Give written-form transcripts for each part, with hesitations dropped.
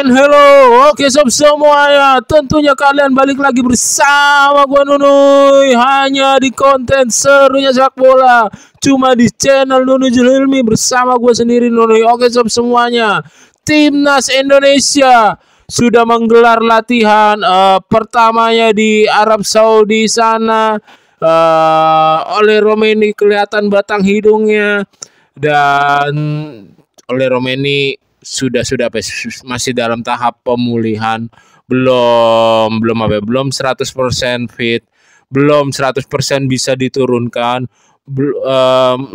and hello. Oke sob semuanya, tentunya kalian balik lagi bersama gua Nunuy hanya di konten serunya sepak bola, cuma di channel Nunuy Julilmi bersama gua sendiri Nunuy. Oke sob semuanya, Timnas Indonesia sudah menggelar latihan pertamanya di Arab Saudi sana. Oleh Romeni kelihatan batang hidungnya, dan oleh Romeni sudah masih dalam tahap pemulihan, belum 100% fit, belum 100% bisa diturunkan.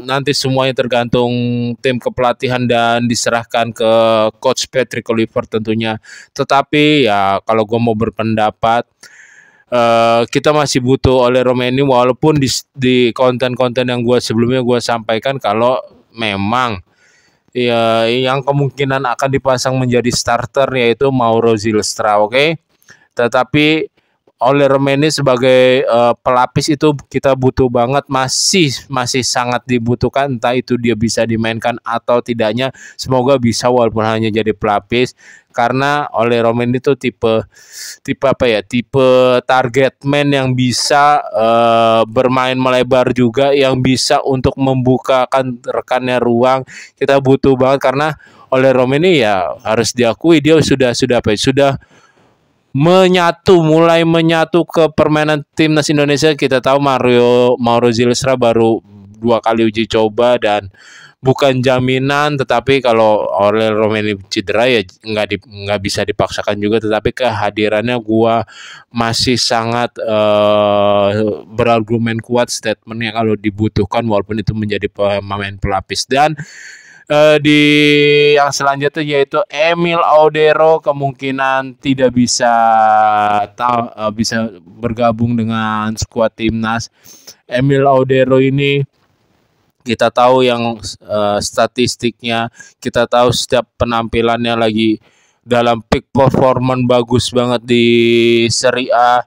Nanti semuanya tergantung tim kepelatihan dan diserahkan ke coach Patrick Kluivert tentunya. Tetapi ya kalau gue mau berpendapat, kita masih butuh oleh Romeni, walaupun di konten-konten yang gue sebelumnya gue sampaikan kalau memang ya yang kemungkinan akan dipasang menjadi starter yaitu Mauro Zylstra, oke? Tetapi oleh Romeni sebagai pelapis itu kita butuh banget, masih sangat dibutuhkan, entah itu dia bisa dimainkan atau tidaknya, semoga bisa walaupun hanya jadi pelapis, karena oleh Romeni itu tipe target man yang bisa bermain melebar juga, yang bisa untuk membukakan rekannya ruang. Kita butuh banget karena oleh Romeni ya harus diakui dia sudah mulai menyatu ke permainan timnas Indonesia. Kita tahu Mauro Zylstra baru 2 kali uji coba dan bukan jaminan, tetapi kalau oleh Romeni cedera ya nggak bisa dipaksakan juga. Tetapi kehadirannya gua masih sangat berargumen kuat statementnya kalau dibutuhkan, walaupun itu menjadi pemain pelapis. Dan di yang selanjutnya yaitu Emil Audero kemungkinan tidak bisa bergabung dengan skuad timnas. Emil Audero ini kita tahu yang statistiknya, kita tahu setiap penampilannya lagi dalam peak performance bagus banget di Serie A.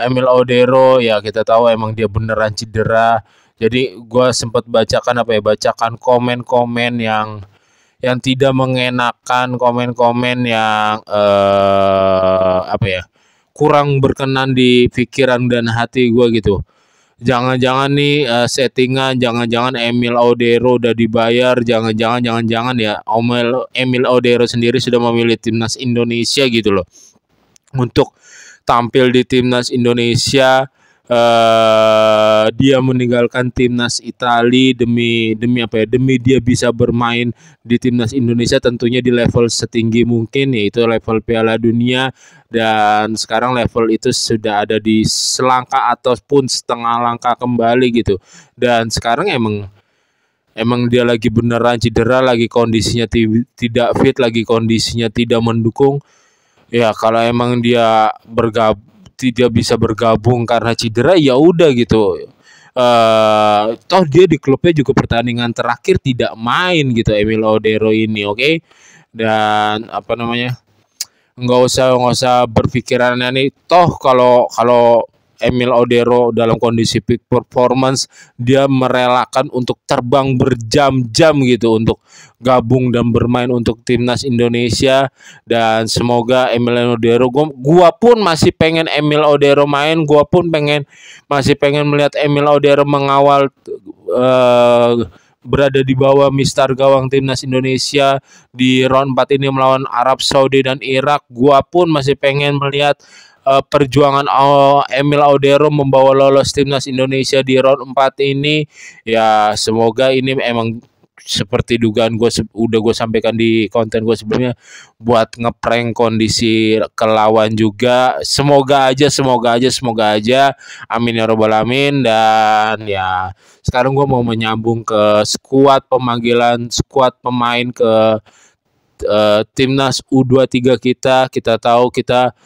Emil Audero ya kita tahu emang dia beneran cedera. Jadi gue sempat bacakan komen-komen yang tidak mengenakan, komen-komen yang kurang berkenan di pikiran dan hati gue gitu. Jangan-jangan nih settingan, jangan-jangan Emil Audero udah dibayar, jangan-jangan ya Emil Audero sendiri sudah memilih timnas Indonesia gitu loh, untuk tampil di timnas Indonesia. Dia meninggalkan timnas Italia demi dia bisa bermain di timnas Indonesia, tentunya di level setinggi mungkin, yaitu level Piala Dunia, dan sekarang level itu sudah ada di selangkah ataupun setengah langkah kembali gitu. Dan sekarang emang dia lagi beneran cedera, lagi kondisinya tidak fit, lagi kondisinya tidak mendukung. Ya kalau emang dia tidak bisa bergabung karena cedera, ya udah gitu. Toh dia di klubnya juga pertandingan terakhir tidak main gitu, Emil Audero ini, oke? Dan nggak usah berpikiran nih, toh kalau Emil Audero dalam kondisi peak performance, dia merelakan untuk terbang berjam-jam gitu untuk gabung dan bermain untuk timnas Indonesia. Dan semoga Emil Audero, gua pun masih pengen Emil Audero main, gua pun masih pengen melihat Emil Audero mengawal berada di bawah mistar gawang timnas Indonesia di round 4 ini melawan Arab Saudi dan Irak. Gua pun masih pengen melihat perjuangan Emil Audero membawa lolos timnas Indonesia di round 4 ini. Ya semoga ini emang seperti dugaan gue gue sampaikan di konten gue sebelumnya, buat ngeprank kondisi kelawan juga. Semoga aja, amin ya robbal alamin. Dan ya sekarang gue mau menyambung ke pemanggilan skuad pemain ke timnas U23 kita tahu kita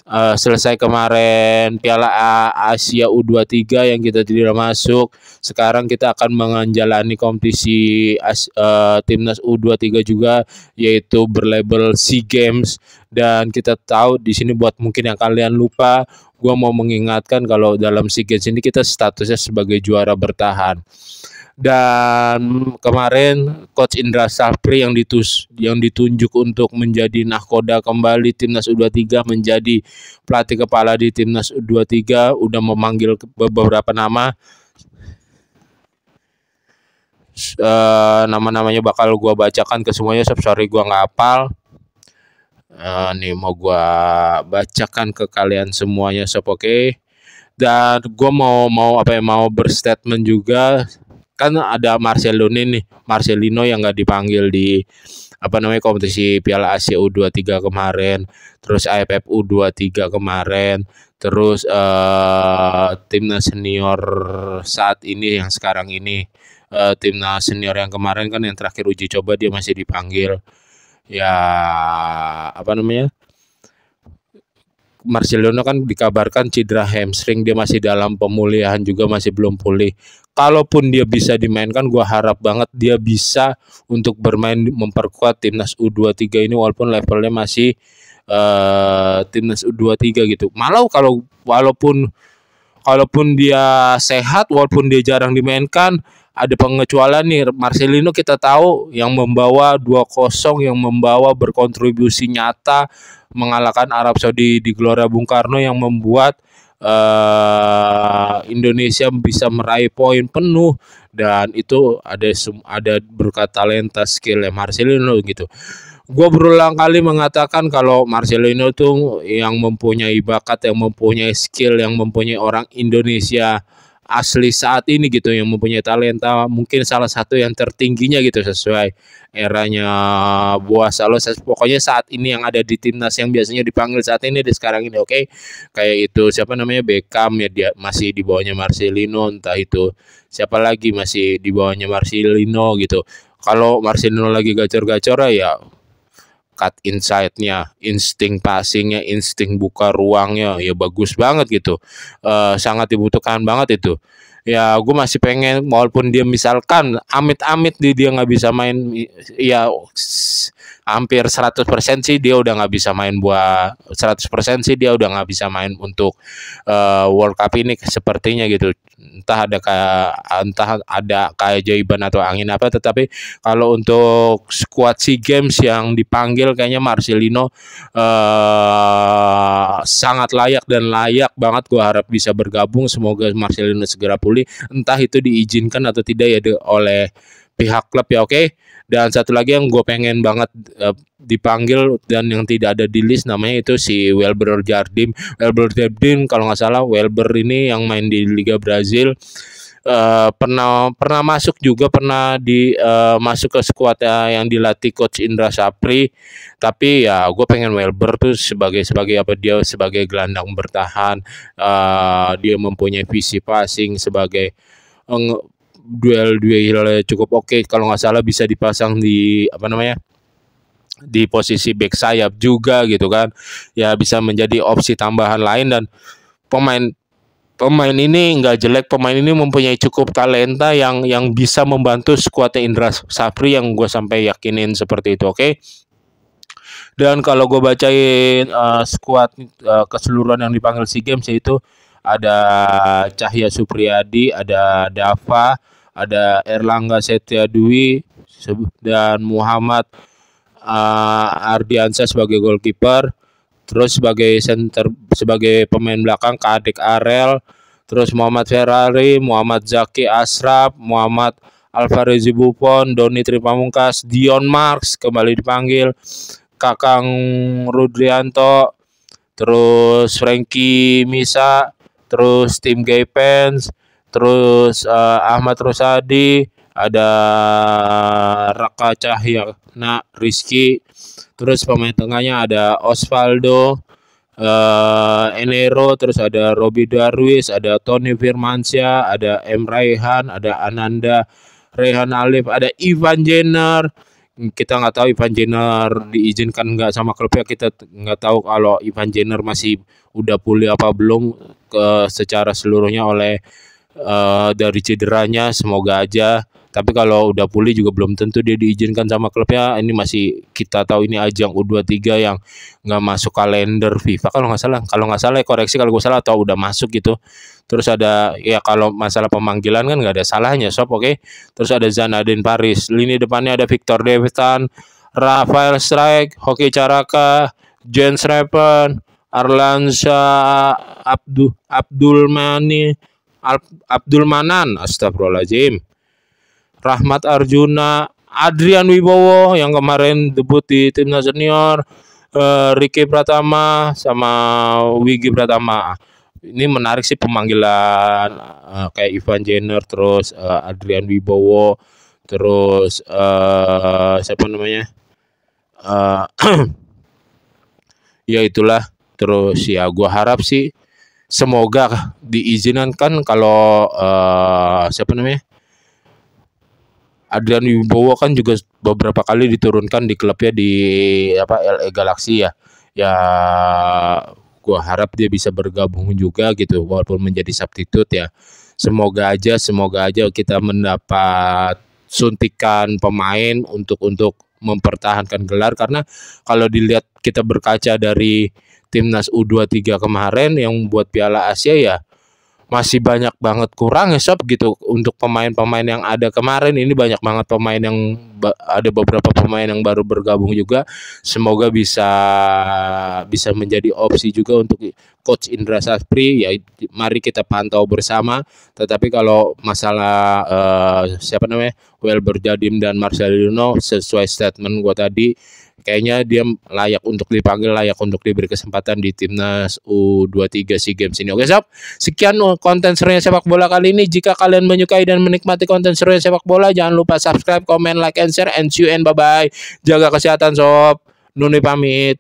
selesai kemarin Piala Asia U23 yang kita tidak masuk. Sekarang kita akan menjalani kompetisi timnas U23 juga, yaitu berlabel SEA Games. Dan kita tahu di sini, buat mungkin yang kalian lupa, gua mau mengingatkan kalau dalam SEA Games ini kita statusnya sebagai juara bertahan. Dan kemarin Coach Indra Safri yang ditunjuk untuk menjadi nahkoda kembali timnas U23, menjadi pelatih kepala di timnas U23, udah memanggil beberapa nama. Nama-namanya bakal gua bacakan ke semuanya, sorry gua nggak hafal. Nih mau gua bacakan ke kalian semuanya, oke. Dan gua mau berstatement juga. Kan ada Marcelino yang nggak dipanggil di kompetisi Piala Asia U23 kemarin, terus AFF U23 kemarin, terus timnas senior saat ini yang sekarang ini, timnas senior yang kemarin kan yang terakhir uji coba dia masih dipanggil. Ya Marcelino kan dikabarkan cedera hamstring, dia masih dalam pemulihan juga, masih belum pulih. Kalaupun dia bisa dimainkan, gue harap banget dia bisa untuk bermain memperkuat timnas U23 ini, walaupun levelnya masih timnas U23 gitu. Malah walaupun dia sehat, walaupun dia jarang dimainkan, ada pengecualian nih. Marcelino kita tahu yang membawa 2-0, yang membawa berkontribusi nyata mengalahkan Arab Saudi di Gelora Bung Karno, yang membuat Indonesia bisa meraih poin penuh, dan itu ada berkat talenta skill Marcelino gitu. Gue berulang kali mengatakan kalau Marcelino tuh yang mempunyai bakat, yang mempunyai skill, yang mempunyai orang Indonesia asli saat ini gitu, yang mempunyai talenta mungkin salah satu yang tertingginya gitu, sesuai eranya Boas Salos. Pokoknya saat ini yang ada di timnas yang biasanya dipanggil saat ini di sekarang ini, oke. Kayak itu siapa namanya, Beckham ya, dia masih di bawahnya Marcelino, entah itu siapa lagi masih di bawahnya Marcelino gitu. Kalau Marcelino lagi gacor-gacor ya cut inside-nya, insting passing-nya, insting buka ruangnya ya bagus banget gitu. Sangat dibutuhkan banget itu. Ya gue masih pengen, walaupun dia misalkan amit-amit dia nggak bisa main, ya hampir 100% sih dia udah nggak bisa main, buat 100% sih dia udah nggak bisa main untuk World Cup ini sepertinya gitu. Entah ada keajaiban atau angin apa, tetapi kalau untuk squad SEA Games yang dipanggil kayaknya Marcelino sangat layak banget. Gue harap bisa bergabung, semoga Marcelino segera pulih, entah itu diizinkan atau tidak ya oleh pihak klub ya, oke. Dan satu lagi yang gue pengen banget dipanggil dan yang tidak ada di list, namanya itu si Welber Jardim. Kalau nggak salah Welber ini yang main di Liga Brazil, pernah masuk juga, pernah masuk ke skuad yang dilatih Coach Indra Safri. Tapi ya gue pengen Welber tuh sebagai dia sebagai gelandang bertahan, dia mempunyai visi passing, sebagai duel cukup oke. Kalau nggak salah bisa dipasang di di posisi back sayap juga gitu kan, ya bisa menjadi opsi tambahan lain. Dan pemain ini nggak jelek, pemain ini mempunyai cukup talenta yang bisa membantu skuadnya Indra Safri, yang gue sampai yakinin seperti itu, oke. Dan kalau gue bacain skuad keseluruhan yang dipanggil SEA Games, yaitu ada Cahya Supriyadi, ada Dava, ada Erlangga Setiadwi, dan Muhammad Ardiansyah sebagai goalkeeper. Terus sebagai pemain belakang Kadek Arel, terus Muhammad Ferrari, Muhammad Zaki Asraf, Muhammad Alvarezi Buffon, Doni Tripamungkas, Dion Marks kembali dipanggil, Kakang Rudrianto, terus Frankie Misa, terus Tim Gaypens, terus Ahmad Rusadi, ada Raka Cahya, Rizky, terus pemain tengahnya ada Osvaldo, Enero, terus ada Robi Darwis, ada Tony Firmansyah, ada M. Raihan, ada Ananda Rehan Alif, ada Ivan Jenner. Kita nggak tahu Ivan Jenner diizinkan nggak sama klubnya, kita nggak tahu kalau Ivan Jenner masih udah pulih apa belum secara seluruhnya dari cederanya, semoga aja. Tapi kalau udah pulih juga belum tentu dia diizinkan sama klubnya. Ini masih kita tahu ini ajang U23 yang nggak masuk kalender FIFA kalau nggak salah. Kalau nggak salah koreksi kalau gue salah atau udah masuk gitu. Terus ada ya kalau masalah pemanggilan kan nggak ada salahnya sob, oke. Terus ada Zanadin Paris. Lini depannya ada Victor Davidson, Rafael Strike, Hoki Caraka, Jens Repen, Arlansa Abdul Manan, astagfirullahaladzim, Rahmat Arjuna, Adrian Wibowo yang kemarin debut di timnas senior, Ricky Pratama sama Wigi Pratama. Ini menarik sih pemanggilan kayak Ivan Jenner, terus Adrian Wibowo, terus siapa namanya? Ya itulah. Terus ya gua harap sih semoga diizinkan kan kalau siapa namanya? Adrian Wibowo kan juga beberapa kali diturunkan di klubnya di LA Galaxy ya. Ya gua harap dia bisa bergabung juga gitu walaupun menjadi substitute ya. Semoga aja kita mendapat suntikan pemain untuk mempertahankan gelar, karena kalau dilihat kita berkaca dari timnas U23 kemarin yang buat Piala Asia ya masih banyak banget kurang ya sob gitu untuk pemain-pemain yang ada kemarin. Ini banyak banget pemain yang ada beberapa pemain yang baru bergabung juga. Semoga bisa menjadi opsi juga untuk Coach Indra Safri ya. Mari kita pantau bersama. Tetapi kalau masalah siapa namanya Welber Jadim dan Marcelino, sesuai statement gue tadi, kayaknya dia layak untuk dipanggil, layak untuk diberi kesempatan di timnas U23 SEA Games ini. Oke sob, sekian konten serunya sepak bola kali ini. Jika kalian menyukai dan menikmati konten serunya sepak bola, jangan lupa subscribe, comment, like, and share, and see you and bye-bye. Jaga kesehatan sob. Nuni pamit.